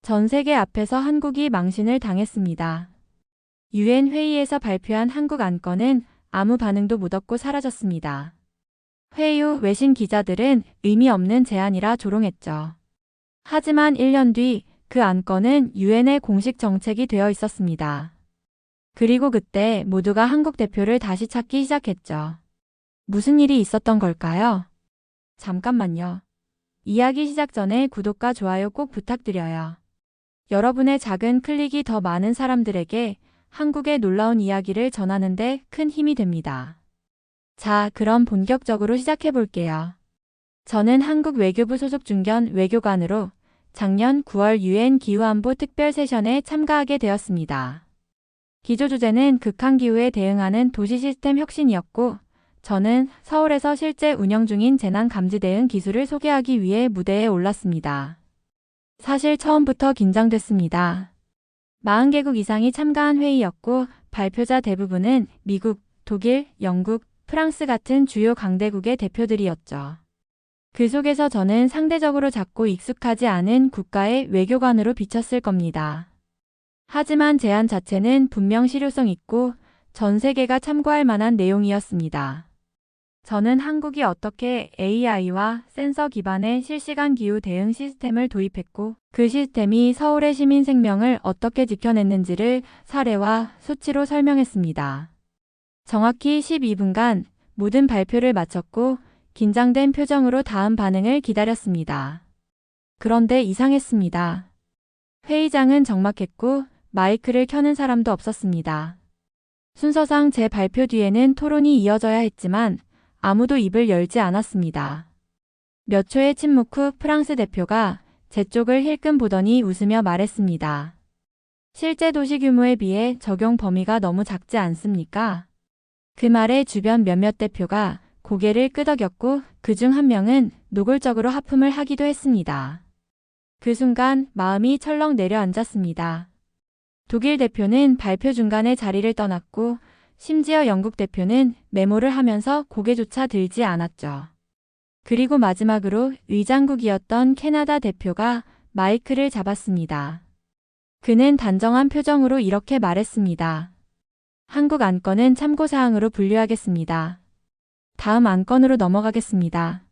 전 세계 앞에서 한국이 망신을 당했습니다. 유엔 회의에서 발표한 한국 안건은 아무 반응도 못 얻고 사라졌습니다. 회의 후 외신 기자들은 의미 없는 제안이라 조롱했죠. 하지만 1년 뒤 그 안건은 유엔의 공식 정책이 되어 있었습니다. 그리고 그때 모두가 한국 대표를 다시 찾기 시작했죠. 무슨 일이 있었던 걸까요? 잠깐만요. 이야기 시작 전에 구독과 좋아요 꼭 부탁드려요. 여러분의 작은 클릭이 더 많은 사람들에게 한국의 놀라운 이야기를 전하는데 큰 힘이 됩니다. 자, 그럼 본격적으로 시작해 볼게요. 저는 한국 외교부 소속 중견 외교관으로 작년 9월 유엔 기후안보 특별 세션에 참가하게 되었습니다. 기조 주제는 극한기후에 대응하는 도시 시스템 혁신이었고, 저는 서울에서 실제 운영 중인 재난 감지 대응 기술을 소개하기 위해 무대에 올랐습니다. 사실 처음부터 긴장됐습니다. 40개국 이상이 참가한 회의였고, 발표자 대부분은 미국, 독일, 영국, 프랑스 같은 주요 강대국의 대표들이었죠. 그 속에서 저는 상대적으로 작고 익숙하지 않은 국가의 외교관으로 비쳤을 겁니다. 하지만 제안 자체는 분명 실효성 있고 전 세계가 참고할 만한 내용이었습니다. 저는 한국이 어떻게 AI와 센서 기반의 실시간 기후 대응 시스템을 도입했고 그 시스템이 서울의 시민 생명을 어떻게 지켜냈는지를 사례와 수치로 설명했습니다. 정확히 12분간 모든 발표를 마쳤고 긴장된 표정으로 다음 반응을 기다렸습니다. 그런데 이상했습니다. 회의장은 적막했고 마이크를 켜는 사람도 없었습니다. 순서상 제 발표 뒤에는 토론이 이어져야 했지만 아무도 입을 열지 않았습니다. 몇 초의 침묵 후 프랑스 대표가 제 쪽을 힐끔 보더니 웃으며 말했습니다. 실제 도시 규모에 비해 적용 범위가 너무 작지 않습니까? 그 말에 주변 몇몇 대표가 고개를 끄덕였고 그중 한 명은 노골적으로 하품을 하기도 했습니다. 그 순간 마음이 철렁 내려앉았습니다. 독일 대표는 발표 중간에 자리를 떠났고 심지어 영국 대표는 메모를 하면서 고개조차 들지 않았죠. 그리고 마지막으로 의장국이었던 캐나다 대표가 마이크를 잡았습니다. 그는 단정한 표정으로 이렇게 말했습니다. 한국 안건은 참고사항으로 분류하겠습니다. 다음 안건으로 넘어가겠습니다.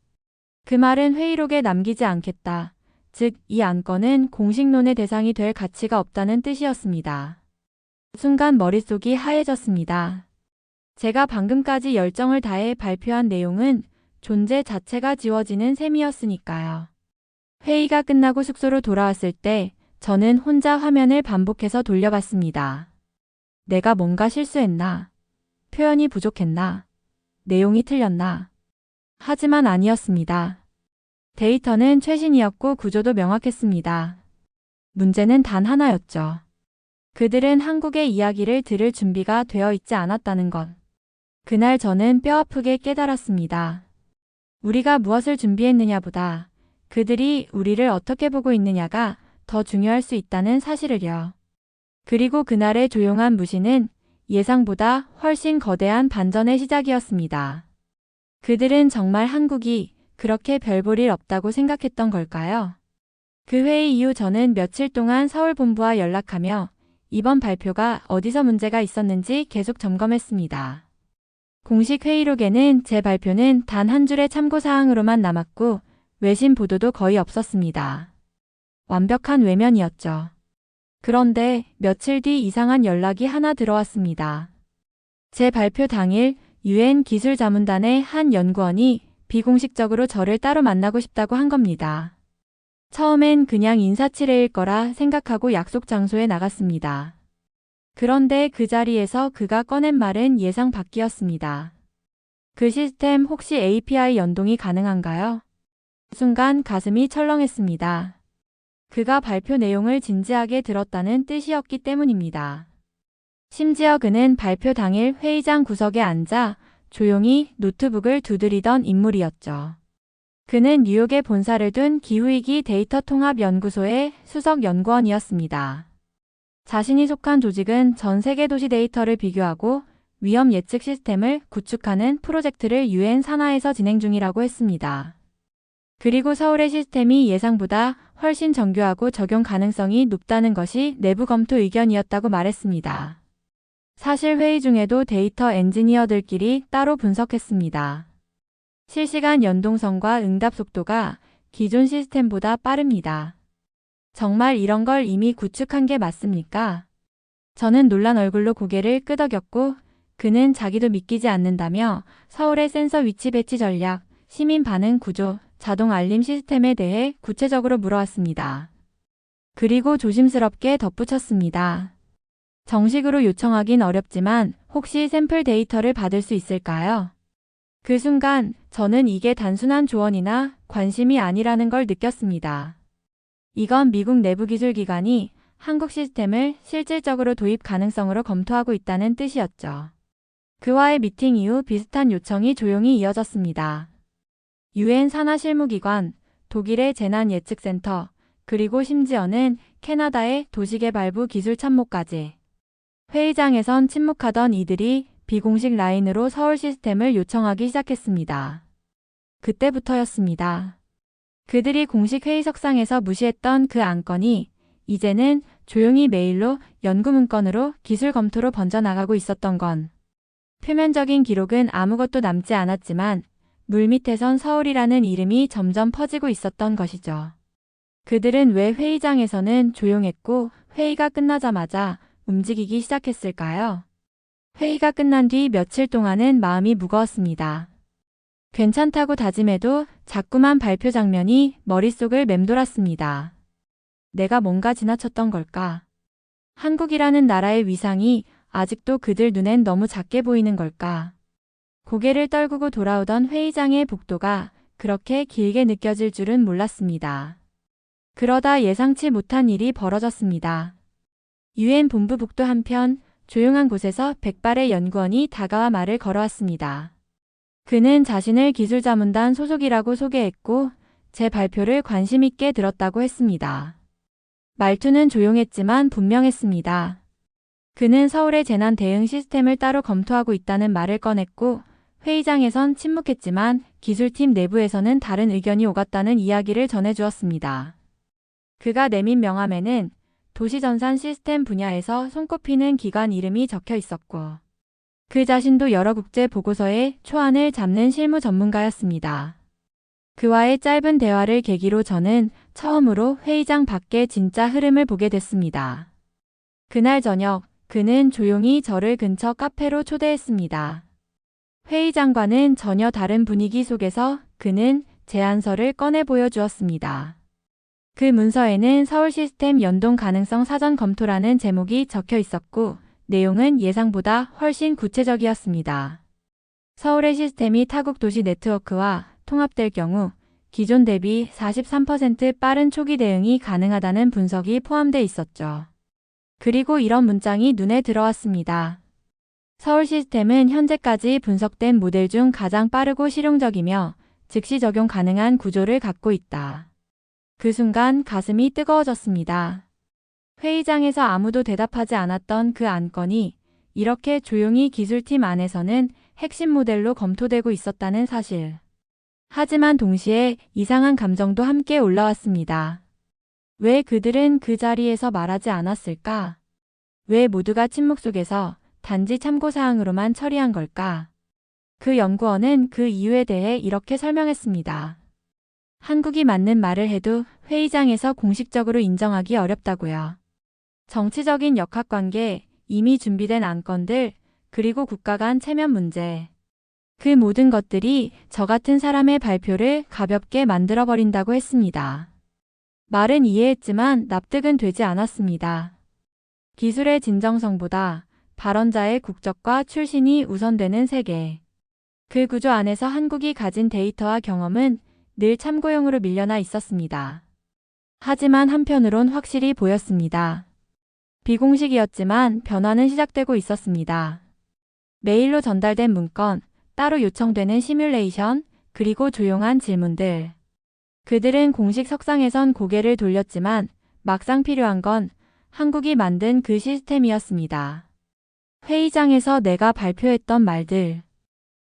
그 말은 회의록에 남기지 않겠다. 즉, 이 안건은 공식론의 대상이 될 가치가 없다는 뜻이었습니다. 순간 머릿속이 하얘졌습니다. 제가 방금까지 열정을 다해 발표한 내용은 존재 자체가 지워지는 셈이었으니까요. 회의가 끝나고 숙소로 돌아왔을 때 저는 혼자 화면을 반복해서 돌려봤습니다. 내가 뭔가 실수했나? 표현이 부족했나? 내용이 틀렸나? 하지만 아니었습니다. 데이터는 최신이었고 구조도 명확했습니다. 문제는 단 하나였죠. 그들은 한국의 이야기를 들을 준비가 되어 있지 않았다는 것. 그날 저는 뼈아프게 깨달았습니다. 우리가 무엇을 준비했느냐보다 그들이 우리를 어떻게 보고 있느냐가 더 중요할 수 있다는 사실을요. 그리고 그날의 조용한 무시는 예상보다 훨씬 거대한 반전의 시작이었습니다. 그들은 정말 한국이 그렇게 별 볼 일 없다고 생각했던 걸까요? 그 회의 이후 저는 며칠 동안 서울 본부와 연락하며 이번 발표가 어디서 문제가 있었는지 계속 점검했습니다. 공식 회의록에는 제 발표는 단 한 줄의 참고사항으로만 남았고 외신 보도도 거의 없었습니다. 완벽한 외면이었죠. 그런데 며칠 뒤 이상한 연락이 하나 들어왔습니다. 제 발표 당일 유엔 기술자문단의 한 연구원이 비공식적으로 저를 따로 만나고 싶다고 한 겁니다. 처음엔 그냥 인사치레일 거라 생각하고 약속 장소에 나갔습니다. 그런데 그 자리에서 그가 꺼낸 말은 예상 밖이었습니다. 그 시스템 혹시 API 연동이 가능한가요? 순간 가슴이 철렁했습니다. 그가 발표 내용을 진지하게 들었다는 뜻이었기 때문입니다. 심지어 그는 발표 당일 회의장 구석에 앉아 조용히 노트북을 두드리던 인물이었죠. 그는 뉴욕에 본사를 둔 기후위기 데이터 통합 연구소의 수석 연구원이었습니다. 자신이 속한 조직은 전 세계 도시 데이터를 비교하고 위험 예측 시스템을 구축하는 프로젝트를 유엔 산하에서 진행 중이라고 했습니다. 그리고 서울의 시스템이 예상보다 훨씬 정교하고 적용 가능성이 높다는 것이 내부 검토 의견이었다고 말했습니다. 사실 회의 중에도 데이터 엔지니어들끼리 따로 분석했습니다. 실시간 연동성과 응답 속도가 기존 시스템보다 빠릅니다. 정말 이런 걸 이미 구축한 게 맞습니까? 저는 놀란 얼굴로 고개를 끄덕였고 그는 자기도 믿기지 않는다며 서울의 센서 위치 배치 전략, 시민 반응 구조, 자동 알림 시스템에 대해 구체적으로 물어왔습니다. 그리고 조심스럽게 덧붙였습니다. 정식으로 요청하긴 어렵지만 혹시 샘플 데이터를 받을 수 있을까요? 그 순간 저는 이게 단순한 조언이나 관심이 아니라는 걸 느꼈습니다. 이건 미국 내부기술기관이 한국 시스템을 실질적으로 도입 가능성으로 검토하고 있다는 뜻이었죠. 그와의 미팅 이후 비슷한 요청이 조용히 이어졌습니다. 유엔 산하실무기관, 독일의 재난예측센터, 그리고 심지어는 캐나다의 도시개발부 기술참모까지. 회의장에선 침묵하던 이들이 비공식 라인으로 서울 시스템을 요청하기 시작했습니다. 그때부터였습니다. 그들이 공식 회의석상에서 무시했던 그 안건이 이제는 조용히 메일로 연구문건으로 기술 검토로 번져나가고 있었던 건 표면적인 기록은 아무것도 남지 않았지만 물밑에선 서울이라는 이름이 점점 퍼지고 있었던 것이죠. 그들은 왜 회의장에서는 조용했고 회의가 끝나자마자 움직이기 시작했을까요? 회의가 끝난 뒤 며칠 동안은 마음이 무거웠습니다. 괜찮다고 다짐해도 자꾸만 발표 장면이 머릿속을 맴돌았습니다. 내가 뭔가 지나쳤던 걸까? 한국이라는 나라의 위상이 아직도 그들 눈엔 너무 작게 보이는 걸까? 고개를 떨구고 돌아오던 회의장의 복도가 그렇게 길게 느껴질 줄은 몰랐습니다. 그러다 예상치 못한 일이 벌어졌습니다. 유엔 본부 복도 한편 조용한 곳에서 백발의 연구원이 다가와 말을 걸어왔습니다. 그는 자신을 기술자문단 소속이라고 소개했고 제 발표를 관심 있게 들었다고 했습니다. 말투는 조용했지만 분명했습니다. 그는 서울의 재난 대응 시스템을 따로 검토하고 있다는 말을 꺼냈고 회의장에선 침묵했지만 기술팀 내부에서는 다른 의견이 오갔다는 이야기를 전해주었습니다. 그가 내민 명함에는 도시전산 시스템 분야에서 손꼽히는 기관 이름이 적혀 있었고 그 자신도 여러 국제 보고서에 초안을 잡는 실무 전문가였습니다. 그와의 짧은 대화를 계기로 저는 처음으로 회의장 밖의 진짜 흐름을 보게 됐습니다. 그날 저녁 그는 조용히 저를 근처 카페로 초대했습니다. 회의장과는 전혀 다른 분위기 속에서 그는 제안서를 꺼내 보여주었습니다. 그 문서에는 서울 시스템 연동 가능성 사전 검토라는 제목이 적혀 있었고 내용은 예상보다 훨씬 구체적이었습니다. 서울의 시스템이 타국 도시 네트워크와 통합될 경우 기존 대비 43% 빠른 초기 대응이 가능하다는 분석이 포함돼 있었죠. 그리고 이런 문장이 눈에 들어왔습니다. 서울 시스템은 현재까지 분석된 모델 중 가장 빠르고 실용적이며 즉시 적용 가능한 구조를 갖고 있다. 그 순간 가슴이 뜨거워졌습니다. 회의장에서 아무도 대답하지 않았던 그 안건이 이렇게 조용히 기술팀 안에서는 핵심 모델로 검토되고 있었다는 사실. 하지만 동시에 이상한 감정도 함께 올라왔습니다. 왜 그들은 그 자리에서 말하지 않았을까? 왜 모두가 침묵 속에서 단지 참고사항으로만 처리한 걸까? 그 연구원은 그 이유에 대해 이렇게 설명했습니다. 한국이 맞는 말을 해도 회의장에서 공식적으로 인정하기 어렵다고요. 정치적인 역학관계, 이미 준비된 안건들, 그리고 국가 간 체면 문제. 그 모든 것들이 저 같은 사람의 발표를 가볍게 만들어버린다고 했습니다. 말은 이해했지만 납득은 되지 않았습니다. 기술의 진정성보다 발언자의 국적과 출신이 우선되는 세계. 그 구조 안에서 한국이 가진 데이터와 경험은 늘 참고용으로 밀려나 있었습니다. 하지만 한편으론 확실히 보였습니다. 비공식이었지만 변화는 시작되고 있었습니다. 메일로 전달된 문건, 따로 요청되는 시뮬레이션, 그리고 조용한 질문들. 그들은 공식 석상에선 고개를 돌렸지만 막상 필요한 건 한국이 만든 그 시스템이었습니다. 회의장에서 내가 발표했던 말들.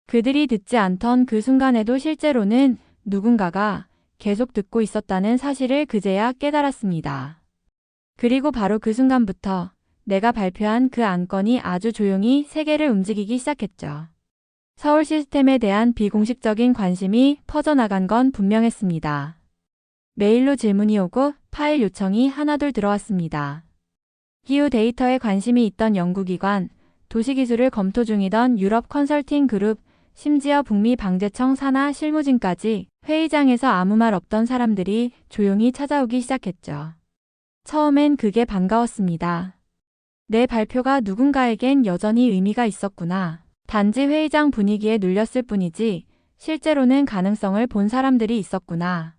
그들이 듣지 않던 그 순간에도 실제로는 누군가가 계속 듣고 있었다는 사실을 그제야 깨달았습니다. 그리고 바로 그 순간부터 내가 발표한 그 안건이 아주 조용히 세계를 움직이기 시작했죠. 서울 시스템에 대한 비공식적인 관심이 퍼져나간 건 분명했습니다. 메일로 질문이 오고 파일 요청이 하나둘 들어왔습니다. 기후 데이터에 관심이 있던 연구기관, 도시기술을 검토 중이던 유럽 컨설팅 그룹, 심지어 북미 방재청 산하 실무진까지 회의장에서 아무 말 없던 사람들이 조용히 찾아오기 시작했죠. 처음엔 그게 반가웠습니다. 내 발표가 누군가에겐 여전히 의미가 있었구나. 단지 회의장 분위기에 눌렸을 뿐이지 실제로는 가능성을 본 사람들이 있었구나.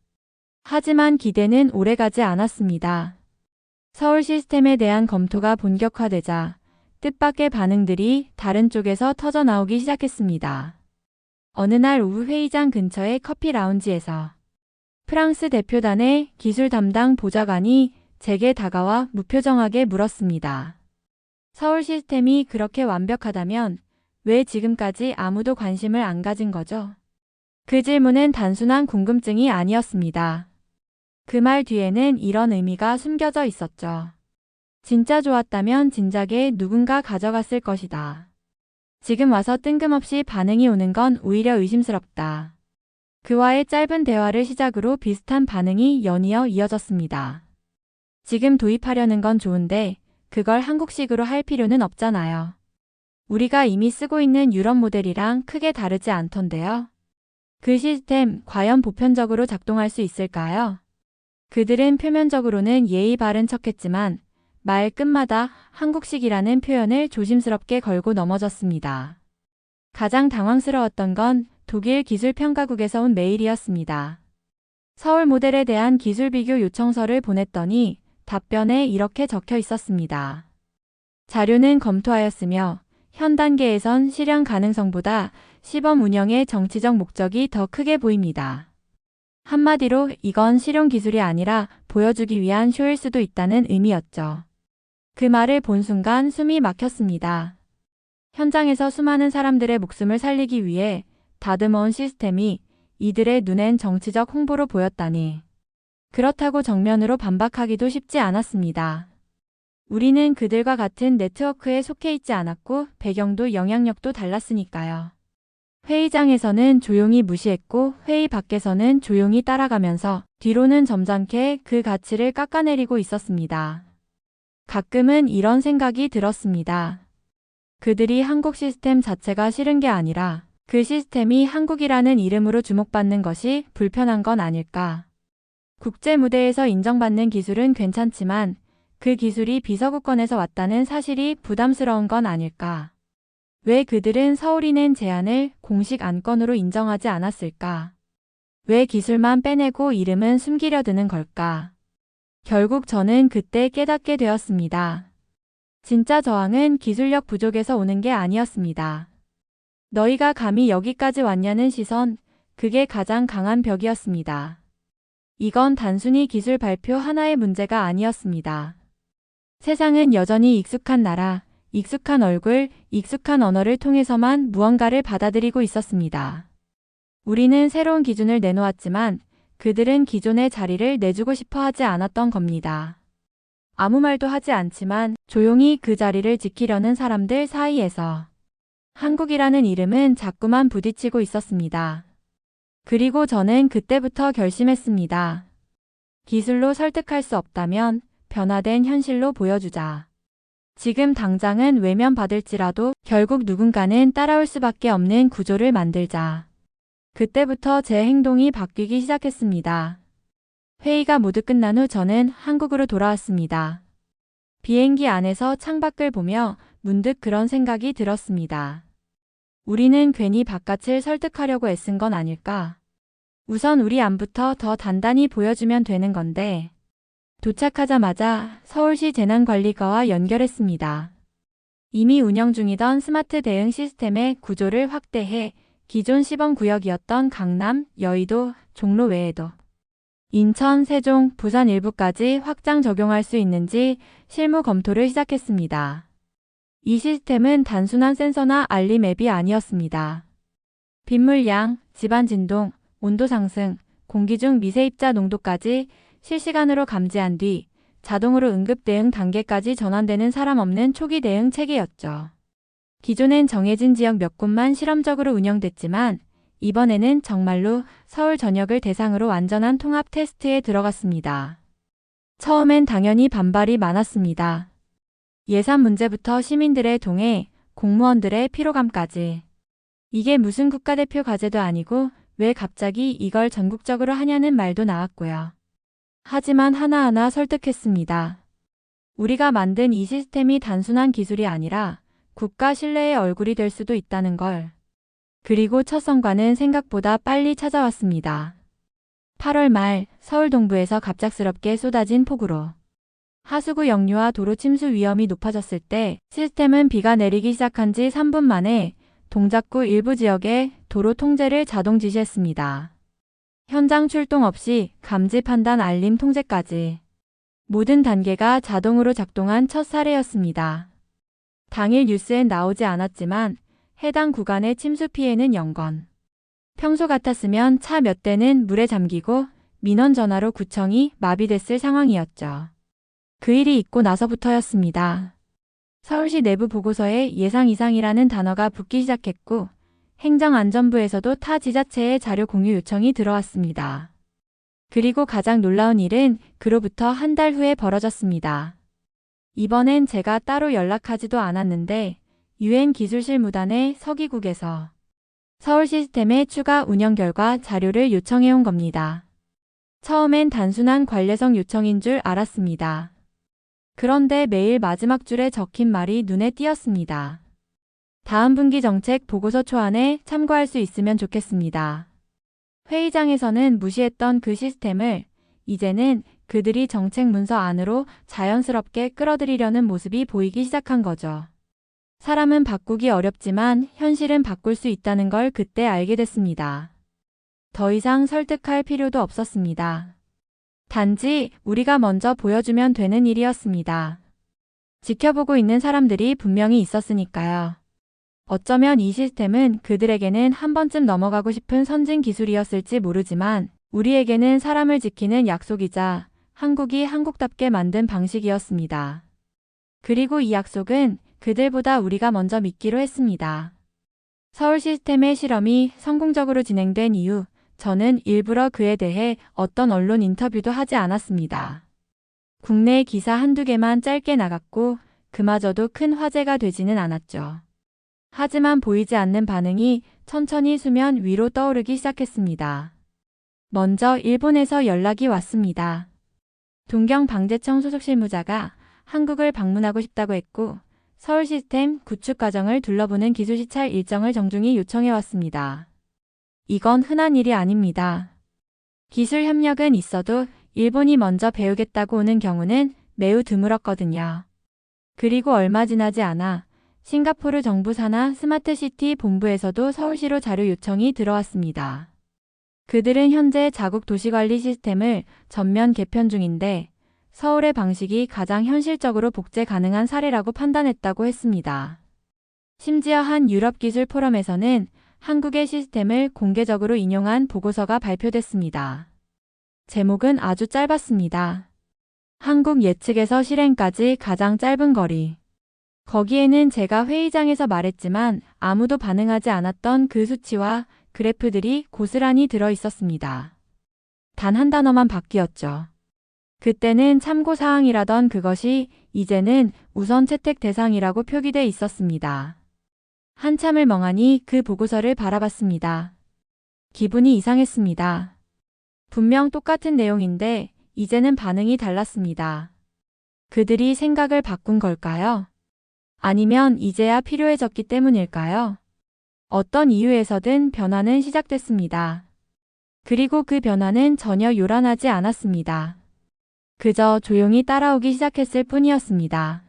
하지만 기대는 오래가지 않았습니다. 서울 시스템에 대한 검토가 본격화되자 뜻밖의 반응들이 다른 쪽에서 터져나오기 시작했습니다. 어느 날 오후 회의장 근처의 커피 라운지에서 프랑스 대표단의 기술 담당 보좌관이 제게 다가와 무표정하게 물었습니다. 서울 시스템이 그렇게 완벽하다면 왜 지금까지 아무도 관심을 안 가진 거죠? 그 질문은 단순한 궁금증이 아니었습니다. 그 말 뒤에는 이런 의미가 숨겨져 있었죠. 진짜 좋았다면 진작에 누군가 가져갔을 것이다. 지금 와서 뜬금없이 반응이 오는 건 오히려 의심스럽다. 그와의 짧은 대화를 시작으로 비슷한 반응이 연이어 이어졌습니다. 지금 도입하려는 건 좋은데 그걸 한국식으로 할 필요는 없잖아요. 우리가 이미 쓰고 있는 유럽 모델이랑 크게 다르지 않던데요. 그 시스템 과연 보편적으로 작동할 수 있을까요? 그들은 표면적으로는 예의 바른 척했지만 말 끝마다 한국식이라는 표현을 조심스럽게 걸고 넘어졌습니다. 가장 당황스러웠던 건 독일 기술평가국에서 온 메일이었습니다. 서울 모델에 대한 기술 비교 요청서를 보냈더니 답변에 이렇게 적혀 있었습니다. 자료는 검토하였으며 현 단계에선 실현 가능성보다 시범 운영의 정치적 목적이 더 크게 보입니다. 한마디로 이건 실용 기술이 아니라 보여주기 위한 쇼일 수도 있다는 의미였죠. 그 말을 본 순간 숨이 막혔습니다. 현장에서 수많은 사람들의 목숨을 살리기 위해 다듬어온 시스템이 이들의 눈엔 정치적 홍보로 보였다니. 그렇다고 정면으로 반박하기도 쉽지 않았습니다. 우리는 그들과 같은 네트워크에 속해 있지 않았고 배경도 영향력도 달랐으니까요. 회의장에서는 조용히 무시했고 회의 밖에서는 조용히 따라가면서 뒤로는 점잖게 그 가치를 깎아내리고 있었습니다. 가끔은 이런 생각이 들었습니다. 그들이 한국 시스템 자체가 싫은 게 아니라 그 시스템이 한국이라는 이름으로 주목받는 것이 불편한 건 아닐까. 국제 무대에서 인정받는 기술은 괜찮지만 그 기술이 비서구권에서 왔다는 사실이 부담스러운 건 아닐까. 왜 그들은 서울이 낸 제안을 공식 안건으로 인정하지 않았을까? 왜 기술만 빼내고 이름은 숨기려 드는 걸까? 결국 저는 그때 깨닫게 되었습니다. 진짜 저항은 기술력 부족에서 오는 게 아니었습니다. 너희가 감히 여기까지 왔냐는 시선, 그게 가장 강한 벽이었습니다. 이건 단순히 기술 발표 하나의 문제가 아니었습니다. 세상은 여전히 익숙한 나라, 익숙한 얼굴, 익숙한 언어를 통해서만 무언가를 받아들이고 있었습니다. 우리는 새로운 기준을 내놓았지만 그들은 기존의 자리를 내주고 싶어 하지 않았던 겁니다. 아무 말도 하지 않지만 조용히 그 자리를 지키려는 사람들 사이에서 한국이라는 이름은 자꾸만 부딪히고 있었습니다. 그리고 저는 그때부터 결심했습니다. 기술로 설득할 수 없다면 변화된 현실로 보여주자. 지금 당장은 외면받을지라도 결국 누군가는 따라올 수밖에 없는 구조를 만들자. 그때부터 제 행동이 바뀌기 시작했습니다. 회의가 모두 끝난 후 저는 한국으로 돌아왔습니다. 비행기 안에서 창밖을 보며 문득 그런 생각이 들었습니다. 우리는 괜히 바깥을 설득하려고 애쓴 건 아닐까? 우선 우리 안부터 더 단단히 보여주면 되는 건데. 도착하자마자 서울시 재난관리과와 연결했습니다. 이미 운영 중이던 스마트 대응 시스템의 구조를 확대해 기존 시범구역이었던 강남, 여의도, 종로 외에도 인천, 세종, 부산 일부까지 확장 적용할 수 있는지 실무 검토를 시작했습니다. 이 시스템은 단순한 센서나 알림 앱이 아니었습니다. 빗물량, 집안 진동, 온도 상승, 공기 중 미세입자 농도까지 실시간으로 감지한 뒤 자동으로 응급 대응 단계까지 전환되는 사람 없는 초기 대응 체계였죠. 기존엔 정해진 지역 몇 곳만 실험적으로 운영됐지만 이번에는 정말로 서울 전역을 대상으로 완전한 통합 테스트에 들어갔습니다. 처음엔 당연히 반발이 많았습니다. 예산 문제부터 시민들의 동의, 공무원들의 피로감까지. 이게 무슨 국가대표 과제도 아니고 왜 갑자기 이걸 전국적으로 하냐는 말도 나왔고요. 하지만 하나하나 설득했습니다. 우리가 만든 이 시스템이 단순한 기술이 아니라 국가 신뢰의 얼굴이 될 수도 있다는 걸. 그리고 첫 성과는 생각보다 빨리 찾아왔습니다. 8월 말 서울 동부에서 갑작스럽게 쏟아진 폭우로 하수구 역류와 도로 침수 위험이 높아졌을 때 시스템은 비가 내리기 시작한 지 3분 만에 동작구 일부 지역에 도로 통제를 자동 지시했습니다. 현장 출동 없이 감지 판단 알림 통제까지 모든 단계가 자동으로 작동한 첫 사례였습니다. 당일 뉴스엔 나오지 않았지만 해당 구간의 침수 피해는 0건. 평소 같았으면 차 몇 대는 물에 잠기고 민원 전화로 구청이 마비됐을 상황이었죠. 그 일이 있고 나서부터였습니다. 서울시 내부 보고서에 예상 이상이라는 단어가 붙기 시작했고 행정안전부에서도 타 지자체의 자료 공유 요청이 들어왔습니다. 그리고 가장 놀라운 일은 그로부터 한 달 후에 벌어졌습니다. 이번엔 제가 따로 연락하지도 않았는데 UN 기술실 무단의 서기국에서 서울 시스템의 추가 운영 결과 자료를 요청해온 겁니다. 처음엔 단순한 관례성 요청인 줄 알았습니다. 그런데 메일 마지막 줄에 적힌 말이 눈에 띄었습니다. 다음 분기 정책 보고서 초안에 참고할 수 있으면 좋겠습니다. 회의장에서는 무시했던 그 시스템을 이제는 그들이 정책 문서 안으로 자연스럽게 끌어들이려는 모습이 보이기 시작한 거죠. 사람은 바꾸기 어렵지만 현실은 바꿀 수 있다는 걸 그때 알게 됐습니다. 더 이상 설득할 필요도 없었습니다. 단지 우리가 먼저 보여주면 되는 일이었습니다. 지켜보고 있는 사람들이 분명히 있었으니까요. 어쩌면 이 시스템은 그들에게는 한 번쯤 넘어가고 싶은 선진 기술이었을지 모르지만 우리에게는 사람을 지키는 약속이자 한국이 한국답게 만든 방식이었습니다. 그리고 이 약속은 그들보다 우리가 먼저 믿기로 했습니다. 서울 시스템의 실험이 성공적으로 진행된 이후 저는 일부러 그에 대해 어떤 언론 인터뷰도 하지 않았습니다. 국내 기사 한두 개만 짧게 나갔고 그마저도 큰 화제가 되지는 않았죠. 하지만 보이지 않는 반응이 천천히 수면 위로 떠오르기 시작했습니다. 먼저 일본에서 연락이 왔습니다. 동경방재청 소속 실무자가 한국을 방문하고 싶다고 했고 서울 시스템 구축 과정을 둘러보는 기술 시찰 일정을 정중히 요청해 왔습니다. 이건 흔한 일이 아닙니다. 기술 협력은 있어도 일본이 먼저 배우겠다고 오는 경우는 매우 드물었거든요. 그리고 얼마 지나지 않아 싱가포르 정부 산하 스마트시티 본부에서도 서울시로 자료 요청이 들어왔습니다. 그들은 현재 자국 도시관리 시스템을 전면 개편 중인데 서울의 방식이 가장 현실적으로 복제 가능한 사례라고 판단했다고 했습니다. 심지어 한 유럽 기술 포럼에서는 한국의 시스템을 공개적으로 인용한 보고서가 발표됐습니다. 제목은 아주 짧았습니다. 한국 예측에서 실행까지 가장 짧은 거리. 거기에는 제가 회의장에서 말했지만 아무도 반응하지 않았던 그 수치와 그래프들이 고스란히 들어 있었습니다. 단 한 단어만 바뀌었죠. 그때는 참고사항이라던 그것이 이제는 우선 채택 대상이라고 표기돼 있었습니다. 한참을 멍하니 그 보고서를 바라봤습니다. 기분이 이상했습니다. 분명 똑같은 내용인데 이제는 반응이 달랐습니다. 그들이 생각을 바꾼 걸까요? 아니면 이제야 필요해졌기 때문일까요? 어떤 이유에서든 변화는 시작됐습니다. 그리고 그 변화는 전혀 요란하지 않았습니다. 그저 조용히 따라오기 시작했을 뿐이었습니다.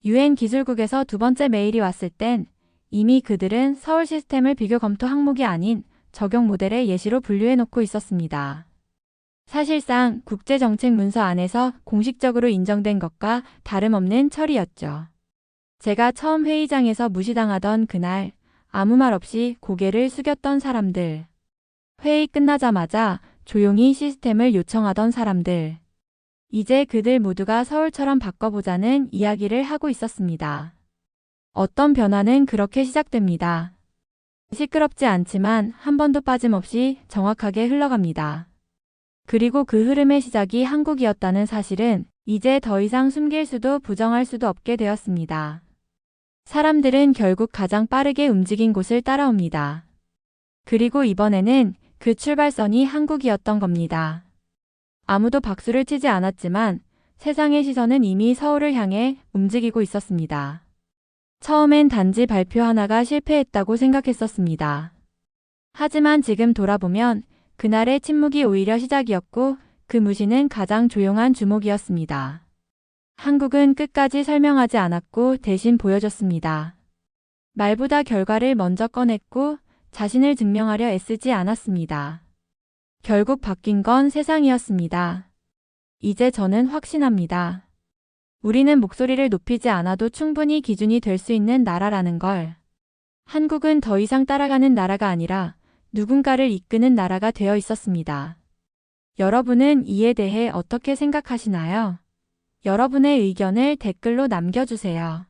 UN 기술국에서 두 번째 메일이 왔을 땐 이미 그들은 서울 시스템을 비교 검토 항목이 아닌 적용 모델의 예시로 분류해놓고 있었습니다. 사실상 국제정책 문서 안에서 공식적으로 인정된 것과 다름없는 처리였죠. 제가 처음 회의장에서 무시당하던 그날 아무 말 없이 고개를 숙였던 사람들. 회의 끝나자마자 조용히 시스템을 요청하던 사람들. 이제 그들 모두가 서울처럼 바꿔보자는 이야기를 하고 있었습니다. 어떤 변화는 그렇게 시작됩니다. 시끄럽지 않지만 한 번도 빠짐없이 정확하게 흘러갑니다. 그리고 그 흐름의 시작이 한국이었다는 사실은 이제 더 이상 숨길 수도 부정할 수도 없게 되었습니다. 사람들은 결국 가장 빠르게 움직인 곳을 따라옵니다. 그리고 이번에는 그 출발선이 한국이었던 겁니다. 아무도 박수를 치지 않았지만 세상의 시선은 이미 서울을 향해 움직이고 있었습니다. 처음엔 단지 발표 하나가 실패했다고 생각했었습니다. 하지만 지금 돌아보면 그날의 침묵이 오히려 시작이었고 그 무시는 가장 조용한 주목이었습니다. 한국은 끝까지 설명하지 않았고 대신 보여줬습니다. 말보다 결과를 먼저 꺼냈고 자신을 증명하려 애쓰지 않았습니다. 결국 바뀐 건 세상이었습니다. 이제 저는 확신합니다. 우리는 목소리를 높이지 않아도 충분히 기준이 될 수 있는 나라라는 걸. 한국은 더 이상 따라가는 나라가 아니라 누군가를 이끄는 나라가 되어 있었습니다. 여러분은 이에 대해 어떻게 생각하시나요? 여러분의 의견을 댓글로 남겨주세요.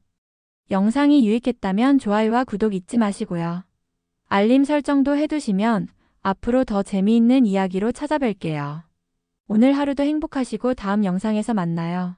영상이 유익했다면 좋아요와 구독 잊지 마시고요. 알림 설정도 해두시면 앞으로 더 재미있는 이야기로 찾아뵐게요. 오늘 하루도 행복하시고 다음 영상에서 만나요.